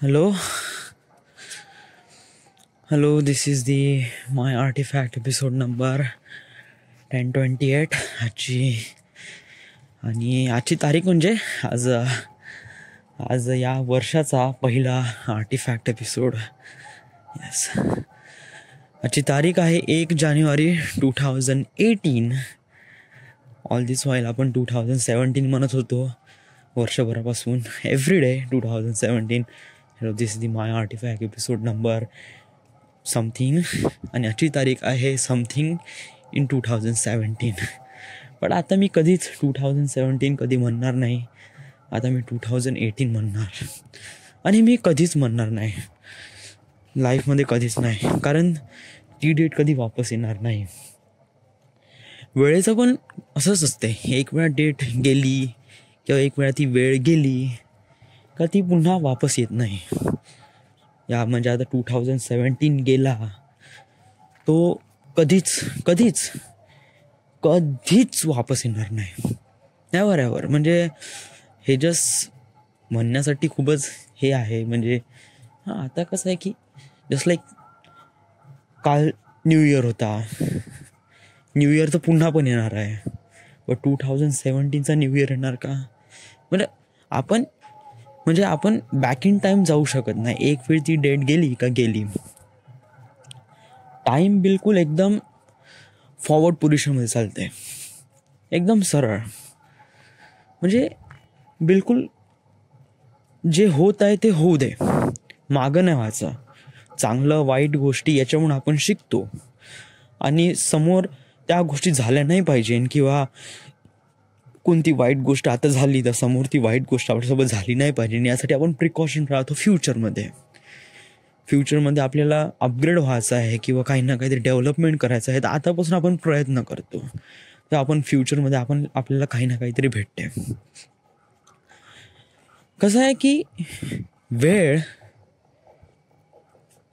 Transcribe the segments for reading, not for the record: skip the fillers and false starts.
Hello, hello. This is the my artifact episode number 1028. आजची तारीख म्हणजे आज या वर्षाचा पहिला आर्टिफॅक्ट एपिसोड. यस, आजची तारीख आहे 1 जानेवारी 2018. ऑल दिस व्हाईल आपण 2017 म्हणत होतो वर्षभरापासून. Every day 2017. This is the my artefact episode number something. आणि आजची तारीख आहे समथिंग इन 2017. पण आता मी कधीच 2017 कधी म्हणणार नाही. आता मी 2018 म्हणणार. आणि मी कधीच म्हणणार नाही लाईफमध्ये, कधीच नाही. कारण ती डेट कधी वापस येणार नाही. वेळेचं पण असंच असते. एक वेळा डेट गेली किंवा एक वेळा ती वेळ गेली का ती पुन्हा वापस येत नाही. या म्हणजे आता 2017 गेला तो कधीच वापस येणार नाही. एव्हर. म्हणजे हे जस्ट म्हणण्यासाठी खूपच हे आहे. म्हणजे आता कसं आहे की जस्ट लाईक काल न्यू इयर होता. न्यू इयर तर पुन्हा पण येणार आहे. पण 2017चा न्यू इयर येणार का? म्हणजे आपण बॅक इन टाईम जाऊ शकत नाही. एक वेळ ती डेट गेली का गेली. टाईम बिलकुल एकदम फॉरवर्ड पोझिशनमध्ये चालते, एकदम सरळ. म्हणजे बिलकुल जे होत आहे ते होऊ दे, मागं नाही व्हायचं. चांगलं वाईट गोष्टी याच्यावरून आपण शिकतो आणि समोर त्या गोष्टी झाल्या नाही पाहिजे. किंवा कोणती वाईट गोष्ट आता झाली तर समोर ती वाईट गोष्ट आपल्यासोबत झाली नाही पाहिजे. आणि यासाठी आपण प्रिकॉशन राहतो फ्युचरमध्ये आपल्याला अपग्रेड व्हायचं आहे किंवा काही ना काहीतरी डेव्हलपमेंट करायचं आहे. तर आतापासून आपण प्रयत्न करतो तर आपण फ्युचरमध्ये आपल्याला काही ना काहीतरी भेटते. कसं आहे की वेळ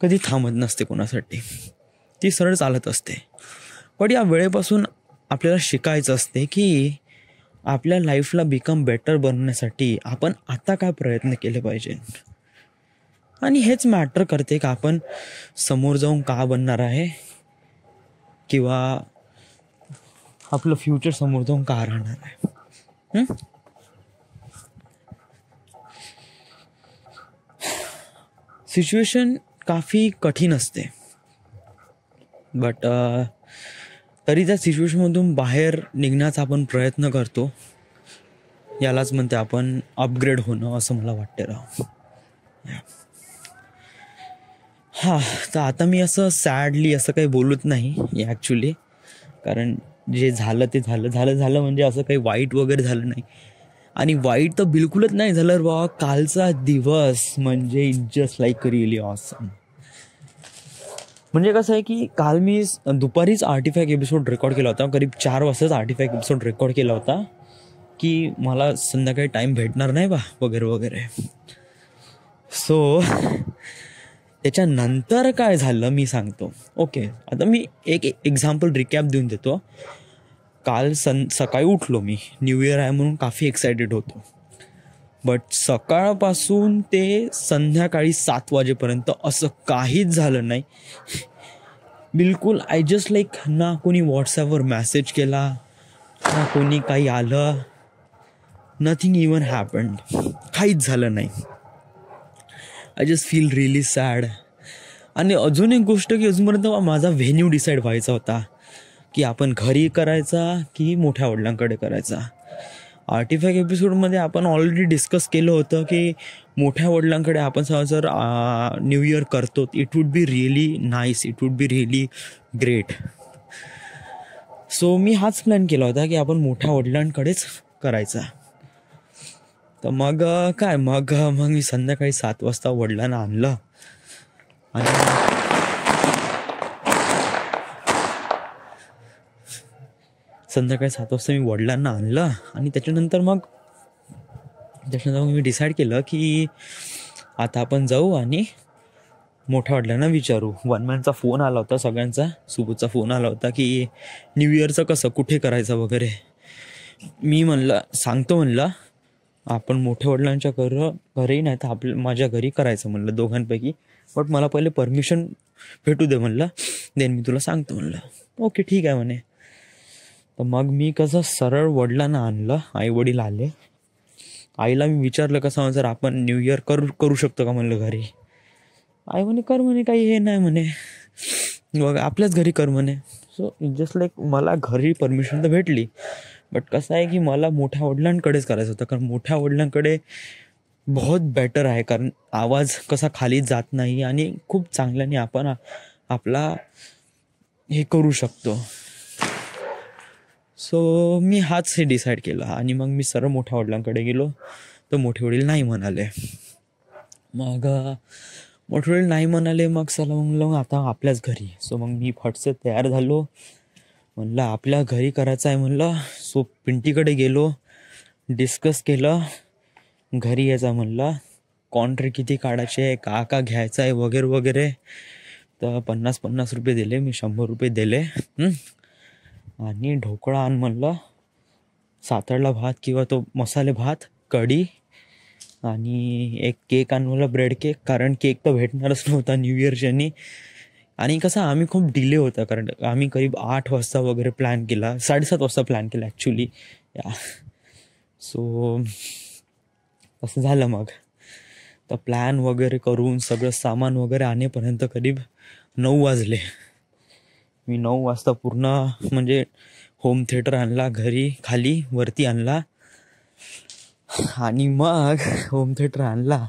कधी थांबत नसते कोणासाठी, ती सरळ चालत असते. पण या वेळेपासून आपल्याला शिकायचं असते की आपल्या लाईफला बिकम बेटर बनवण्यासाठी आपण आता काय प्रयत्न केले पाहिजे. आणि हेच मॅटर करते का आपण समोर जाऊन का बनणार आहे किंवा आपलं फ्युचर समोर जाऊन का राहणार आहे. सिच्युएशन काफी कठीण असते, बट तरी त्या सिच्युएशनमधून बाहेर निघण्याचा आपण प्रयत्न करतो. यालाच म्हणते आपण अपग्रेड होणं, असं मला वाटते राव. तर आता मी असं सॅडली असं काही बोलत नाही ॲक्च्युली. कारण जे झालं ते झालं म्हणजे असं काही वाईट वगैरे झालं नाही. आणि वाईट तर बिलकुलच नाही झालं बाबा. कालचा दिवस म्हणजे जस्ट लाईक रिअली ऑसम. म्हणजे कसं आहे की काल मी दुपारीच आर्टिफॅक्ट एपिसोड रेकॉर्ड केला होता. करीब 4 वाजताच आर्टिफॅक्ट एपिसोड रेकॉर्ड केला होता की मला संध्याकाळी टाईम भेटणार नाही वगैरे. सो त्याच्यानंतर काय झालं मी सांगतो. ओके, आता मी एक एक्झाम्पल रिकॅप देऊन देतो. काल सकाळी उठलो मी. न्यू इयर आहे म्हणून काफी एक्सायटेड होतो. बट सकाळपासून ते संध्याकाळी 7 वाजेपर्यंत असं काहीच झालं नाही बिलकुल. आय जस्ट लाईक ना कोणी व्हॉट्सॲपवर मेसेज केला, ना कोणी काही आलं. Nothing even happened. काहीच झालं नाही. I just feel really sad. आणि अजून एक गोष्ट की अजूनपर्यंत माझा व्हेन्यू डिसाईड व्हायचा होता की आपण घरी करायचा की मोठ्या वडिलांकडे करायचा. आर्टिफॅक्ट एपिसोडमध्ये आपण ऑलरेडी डिस्कस केलं होतं की मोठ्या वडिलांकडे आपण जर न्यू इयर करतो it would be really nice, it would be really great. So मी हाच प्लॅन केला होता की आपण मोठ्या वडिलांकडेच करायचा. तर मग मी संध्याकाळी 7 वाजता वडिलांना आणलं. आणि संध्याकाळी 7 वाजता मी वडिलांना आणलं. आणि त्याच्यानंतर मग मी डिसाईड केलं की आता आपण जाऊ आणि मोठ्या वडिलांना विचारू. वनमॅनचा फोन आला होता सगळ्यांचा. सुबोधचा फोन आला होता की न्यू इयरचं कसं कुठे करायचं वगैरे. मी सांगतो म्हणलं आपण मोठ्या वडिलांच्या घरी नाही तर माझ्या घरी करायचं म्हणलं दोघांपैकी. बट मला पहिले परमिशन भेटू दे म्हणलं, देन मी तुला सांगतो म्हणलं. ओके ठीक आहे म्हणे. तर मग मी कसं सरळ वडिलांना आणलं, आई वडील आले. आईला मी विचारलं कसं जर आपण न्यू इयर करू शकतो का म्हणलं घरी. आई म्हणे कर म्हणे, काही हे नाही म्हणे, बघ आपल्याच घरी कर म्हणे. सो जस्ट लाईक मला घरी परमिशन तर भेटली. बट कसं आहे की मला मोठ्या वडिलांकडेच करायचं होतं, कारण मोठ्या वडिलांकडे बहुत बेटर आहे, कारण आवाज कसा खाली जात नाही आणि खूप चांगल्याने आपण आपला हे करू शकतो. सो मी हाच हे डिसाईड केलं आणि मग मी सरळ मोठ्या वडिलांकडे गेलो. तर मोठे वडील नाही म्हणाले. मग मोठे वडील नाही म्हणाले. मग चला म्हणलं आता आपल्याच घरी. सो मग मी फटसे तयार झालो, म्हणलं आपल्या घरी करायचं आहे म्हणलं. सो पिंटीकडे गेलो, डिस्कस केलं, घरी यायचा म्हणलं, कॉन्ट्री किती काढायचे आहे, का घ्यायचं आहे वगैरे वगैरे. तर 50 रुपये दिले मी, 100 रुपये दिले. आणि ढोकळा आण म्हणलं, सातळला भात किंवा तो मसाले भात, कढी आणि एक केक आण म्हणलं, ब्रेड केक, कारण केक तर भेटणारच नव्हता न्यू इयरच्यानी. आणि कसं आम्ही खूप डिले होता, कारण आम्ही करीब 8 वाजता वगैरे प्लॅन केला, 7:30 वाजता प्लॅन केला ॲक्च्युली या. सो असं झालं. मग तर प्लॅन वगैरे करून सगळं सामान वगैरे आणेपर्यंत करीब 9 वाजले. मी 9 वाजता पूर्ण म्हणजे होम थिएटर आणला घरी, खाली वरती आणला. आणि मग होम थिएटर आणला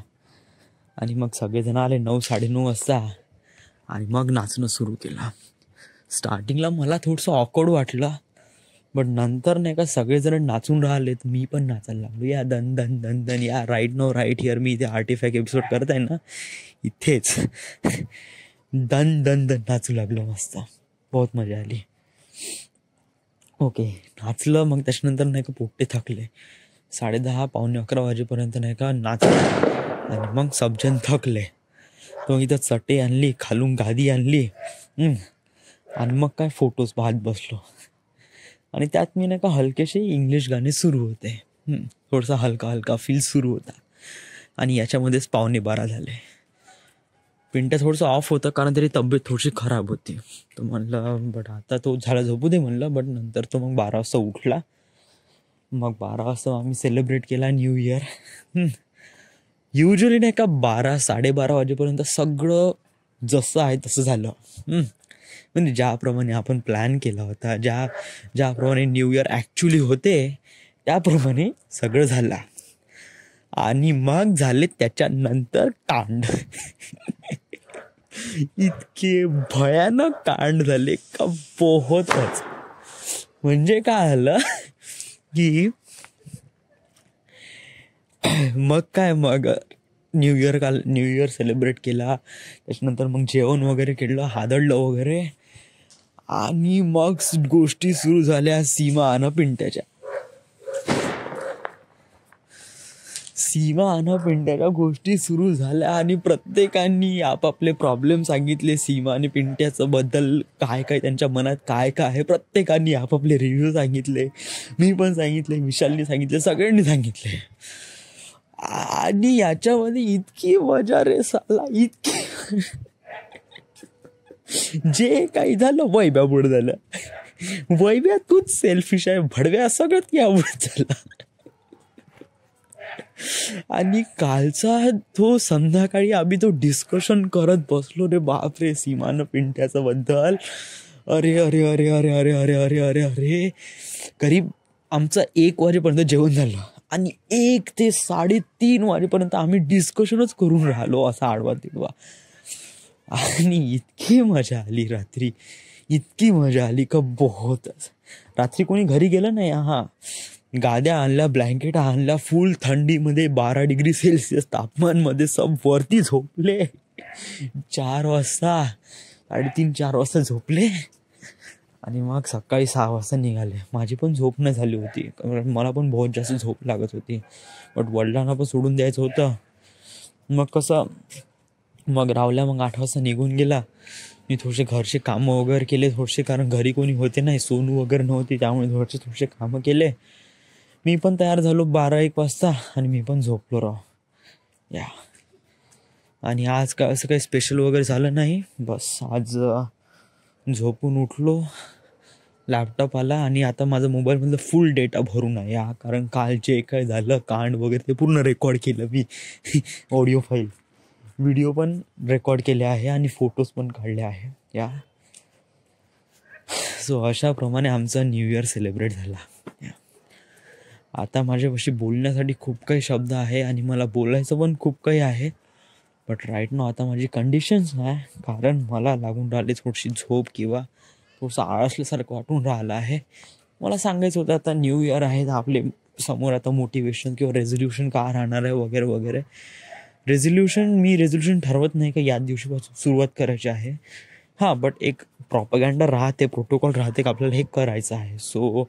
आणि मग सगळेजण आले 9-9:30 वाजता. आणि मग नाचणं सुरू केलं. स्टार्टिंगला मला थोडंसं ऑकवर्ड वाटलं, बट नंतर नाही का सगळेजण नाचून राहिलेत, मी पण नाचायला लागलो. या दन दन दन दन, या राईट नो राईट हिअर. मी इथे आर्टिफॅक्ट एपिसोड करत आहे ना, इथेच दन दन दन नाचू लागलो मस्त. बहुत मजा आली. ओके नाचलं. मग त्याच्यानंतर नाही का पोट्टे थकले. 10:30-11 वाजेपर्यंत नाही का नाचलं. आणि मग सबजण थकले. तो इथं चटे आणली, खालून गादी आणली. आणि मग काय फोटोज पाहत बसलो. आणि त्यात मी नाही का हलकेसे इंग्लिश गाणे सुरू होते. थोडासा हलका हलका फील सुरू होता. आणि याच्यामध्येच 11:45 झाले. पिंट्या थोडंसं ऑफ होतं, कारण तरी तब्येत थोडीशी खराब होती. तर म्हणलं बट आता तो झाला झोपू दे म्हणलं. बट नंतर तो मग 12 वाजता उठला. मग 12 वाजता आम्ही सेलिब्रेट केला न्यू इयर. युजली नाही का 12-12:30 वाजेपर्यंत सगळं जसं आहे तसं झालं. म्हणजे ज्याप्रमाणे आपण प्लॅन केला होता, ज्याप्रमाणे न्यू इयर ॲक्च्युली होते त्याप्रमाणे सगळं झालं. आणि मग झाले त्याच्यानंतर कांड. इतके भयानक कांड झाले का बहुतच. म्हणजे काय झालं की मग न्यू इयर सेलिब्रेट केला. त्याच्यानंतर मग जेवण वगैरे केलं, हादळलं वगैरे. आणि मग गोष्टी सुरू झाल्या सीमा आणि पिंट्याच्या. गोष्टी सुरू झाल्या आणि प्रत्येकाने आपापले प्रॉब्लेम सांगितले. सीमा आणि पिंट्याचं बद्दल काय त्यांच्या मनात काय आहे, प्रत्येकाने आपापले रिव्ह्यू सांगितले. मी पण सांगितले, विशालनी सांगितले, सगळ्यांनी सांगितले. आणि याच्यामध्ये इतकी मजा रे साला, इतकी जे काही झालं वैभ्या पुढे झालं. वैभ्या तूच सेल्फिश आहे, भडव्या सगळ्यात यामुळे झाला. आणि कालचा तो संध्याकाळी आम्ही तो डिस्कशन करत बसलो रे बापरे सीमान पिंट्याचं बद्दल. अरे अरे अरे अरे अरे अरे अरे अरे अरे करीब आमचं 1 वाजेपर्यंत जेवण झालं. आणि 1 ते 3:30 वाजेपर्यंत आम्ही डिस्कशनच करून राहिलो, असा आडवा तिडवा. आणि इतकी मजा आली रात्री, इतकी मजा आली का बहुतच. रात्री कोणी घरी गेलं नाही. गाद्या आणल्या, ब्लँकेट आणल्या, फुल थंडीमध्ये 12 डिग्री सेल्सिअस तापमानमध्ये सब वरती झोपले. 4 वाजता 3:30-4 वाजता झोपले. आणि मग सकाळी 6 वाजता निघाले. माझी पण झोप नाही झाली होती, कारण मला पण बहुत जास्त झोप लागत होती. बट वडिलांना पण सोडून द्यायचं होतं. मग कसं मग रावल्या. मग 8 वाजता निघून गेला. मी थोडेसे घरचे कामं वगैरे केले थोडेसे, कारण घरी कोणी होते नाही, सोनू वगैरे नव्हती, त्यामुळे थोडेसे कामं केले. मी पण तयार झालो 12-1 वाजता आणि मी पण झोपलो राव. या आणि आज काय असं काही स्पेशल वगैरे झालं नाही. बस आज झोपून उठलो, लॅपटॉप आला आणि आता माझं मोबाईलमधलं फुल डेटा भरून आहे. या कारण काल जे काय झालं कांड वगैरे ते पूर्ण रेकॉर्ड केलं मी. ऑडिओ फाईल, व्हिडिओ पण रेकॉर्ड केले आहे आणि फोटोज पण काढले आहे. या सो अशाप्रमाणे आमचा न्यू इयर सेलिब्रेट झाला. आता माझ्यापाशी बोलण्यासाठी खूप काही शब्द आहे आणि मला बोलायचं पण खूप काही आहे. बट राईट नो आता माझी कंडिशन्स नाही, कारण मला लागून राहिली थोडीशी झोप किंवा थोडंसं आळसल्यासारखं वाटून राहिलं आहे. मला सांगायचं होतं आता न्यू इयर आहे, आपले समोर आता मोटिवेशन किंवा रेझोल्युशन का राहणार आहे वगैरे वगैरे. मी रेझोल्युशन ठरवत नाही का याच दिवशीपासून सुरुवात करायची आहे. हां, बट एक प्रॉपगँडा राहते, प्रोटोकॉल राहते का आपल्याला हे करायचं आहे. सो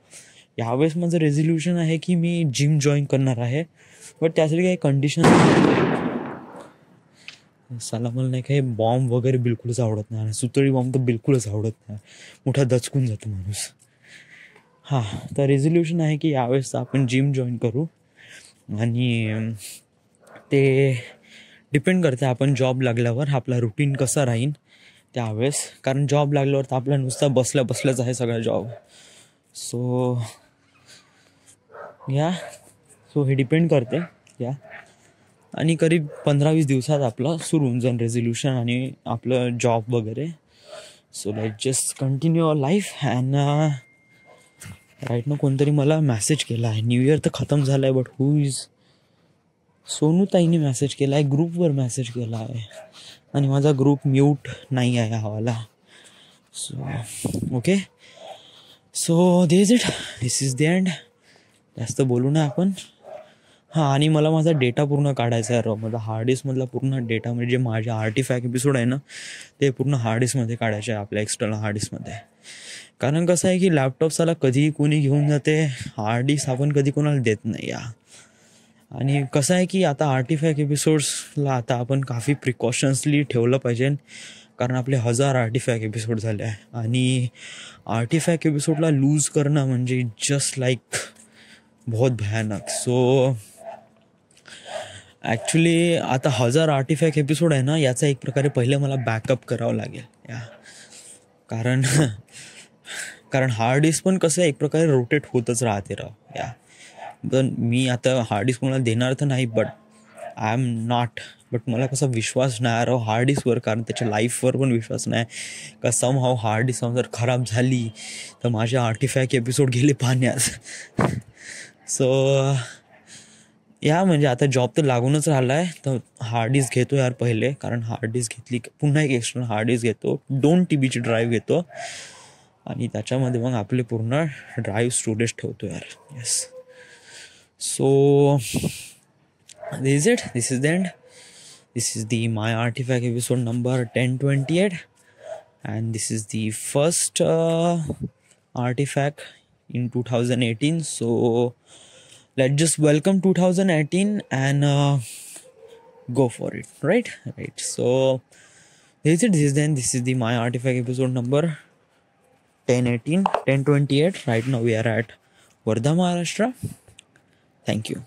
यावेळेस माझं रेझोल्युशन आहे की मी जिम जॉईन करणार आहे. बट त्यासाठी काही कंडिशन साला मला नाही काही बॉम्ब वगैरे बिलकुलच आवडत नाही आणि सुतळी बॉम्ब तर बिलकुलच आवडत नाही. मोठा दचकून जातो माणूस. हां, तर रेझोल्युशन आहे की यावेळेस आपण जिम जॉईन करू आणि ते डिपेंड करते आपण जॉब लागल्यावर आपला रुटीन कसा राहीन त्यावेळेस. कारण जॉब लागल्यावर तर आपला नुसता बसल्याच आहे सगळा जॉब. सो हे डिपेंड करते. आणि करीब 15-20 दिवसात आपलं सुरू होऊन जाईल रेझोल्युशन आणि आपलं जॉब वगैरे. So let just continue our life. And right ना कोणतरी मला मेसेज केला आहे, न्यू इयर तर खतम झालं आहे बट हू इज. सोनूताईने मेसेज केला आहे, ग्रुपवर मेसेज केला आहे आणि माझा ग्रुप म्यूट नाही आहे हवाला. So okay, so this it, this is the end. जास्त बोलू ना आपण. हां, आणि मला माझा डेटा पूर्ण काढायचा आहे राव. माझा हार्ड डिस्कमधला पूर्ण डेटा म्हणजे माझे आर्टिफॅक्ट एपिसोड आहे ना ते पूर्ण हार्ड डिस्कमध्ये काढायचे आहे, आपल्या एक्सटर्नल हार्ड डिस्कमध्ये. कारण कसं आहे की लॅपटॉपसाला कधीही कोणी घेऊन जाते, हार्ड डिस्क आपण कधी कोणाला देत नाही. आणि कसं आहे की आता आर्टिफॅक्ट एपिसोड्सला आता आपण काफी प्रिकॉशन्सली ठेवलं पाहिजे, कारण आपले 1000 आर्टिफॅक्ट एपिसोड झाले आहे आणि आर्टिफॅक्ट एपिसोडला लूज करणं म्हणजे जस्ट लाईक बहुत भयानक. सो ॲक्च्युली आता 1000 आर्टिफॅक्ट एपिसोड आहे ना, याचा एक प्रकारे पहिले मला बॅकअप करावं लागेल. कारण हार्ड डिस्क पण कसं एक प्रकारे रोटेट होतच राहते राव. पण मी आता हार्ड डिस्क मला देणार तर नाही, but I am not. But मला कसा विश्वास नाही राव हार्ड डिस्कवर, कारण त्याच्या लाईफवर पण विश्वास नाही का समहाव हार्ड डिस्क जर खराब झाली तर माझे आर्टिफॅक्ट एपिसोड गेले पाण्यात. सो म्हणजे आता जॉब तर लागूनच राहिला आहे, तर हार्ड डिस्क घेतो यार पहिले. कारण हार्ड डिस्क घेतली पुन्हा एक एक्स्टर्नल हार्ड डिस्क घेतो, 2 TBची ड्राईव्ह घेतो आणि त्याच्यामध्ये मग आपले पूर्ण ड्राईव्ह स्टोरेज ठेवतो यार. Yes, so this it, this is the end. This is the my artefact episode number 1028 and this is the first artifact in 2018. So let's just welcome 2018 and go for it. Right. So this is the my artifact episode number 1028. Right now we are at Wardha, Maharashtra. Thank you.